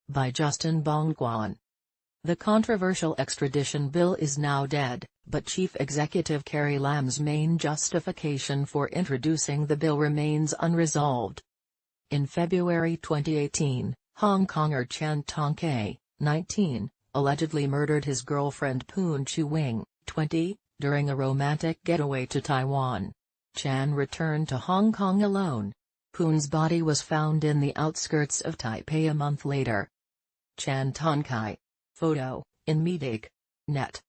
by Justin Bongguan. The controversial extradition bill is now dead, but Chief Executive Carrie Lam's main justification for introducing the bill remains unresolved. In February 2018, Hong Konger Chan Tong-kai, 19, allegedly murdered his girlfriend Poon Hiu-wing, 20, during a romantic getaway to Taiwan. Chan returned to Hong Kong alone. Poon's body was found in the outskirts of Taipei a month later. Chan Tong-kai. Photo, in Medic.net.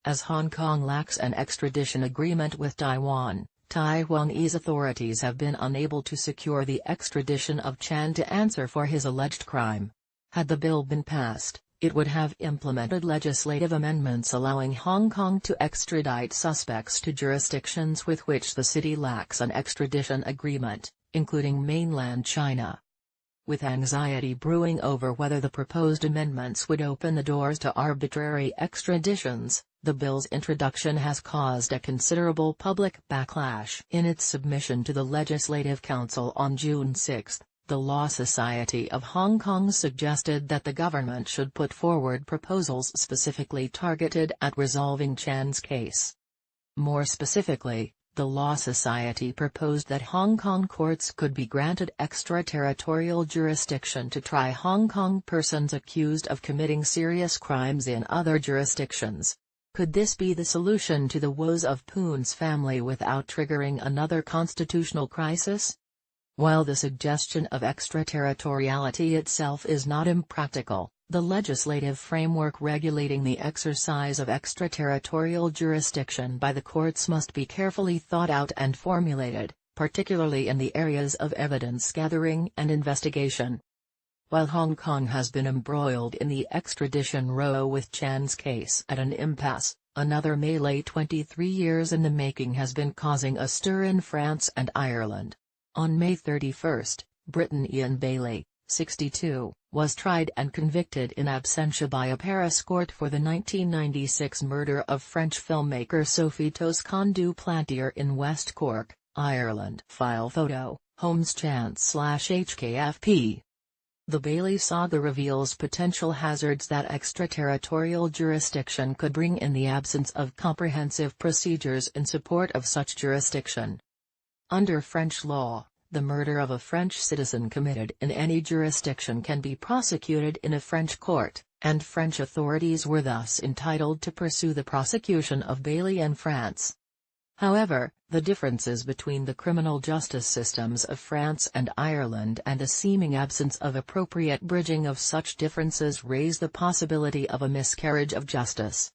As Hong Kong lacks an extradition agreement with Taiwan, Taiwanese authorities have been unable to secure the extradition of Chan to answer for his alleged crime. Had the bill been passed, it would have implemented legislative amendments allowing Hong Kong to extradite suspects to jurisdictions with which the city lacks an extradition agreement, including mainland China. With anxiety brewing over whether the proposed amendments would open the doors to arbitrary extraditions, the bill's introduction has caused a considerable public backlash. In its submission to the Legislative Council on June 6, the Law Society of Hong Kong suggested that the government should put forward proposals specifically targeted at resolving Chan's case. More specifically, the Law Society proposed that Hong Kong courts could be granted extraterritorial jurisdiction to try Hong Kong persons accused of committing serious crimes in other jurisdictions. Could this be the solution to the woes of Poon's family without triggering another constitutional crisis? While the suggestion of extraterritoriality itself is not impractical, the legislative framework regulating the exercise of extraterritorial jurisdiction by the courts must be carefully thought out and formulated, particularly in the areas of evidence gathering and investigation. While Hong Kong has been embroiled in the extradition row with Chan's case at an impasse, another melee 23 years in the making has been causing a stir in France and Ireland. On May 31, Briton Ian Bailey, 62, was tried and convicted in absentia by a Paris court for the 1996 murder of French filmmaker Sophie Toscan du Plantier in West Cork, Ireland. File photo, Holmes Chance/HKFP. The Bailey saga reveals potential hazards that extraterritorial jurisdiction could bring in the absence of comprehensive procedures in support of such jurisdiction. Under French law, the murder of a French citizen committed in any jurisdiction can be prosecuted in a French court, and French authorities were thus entitled to pursue the prosecution of Bailey in France. However, the differences between the criminal justice systems of France and Ireland and a seeming absence of appropriate bridging of such differences raise the possibility of a miscarriage of justice.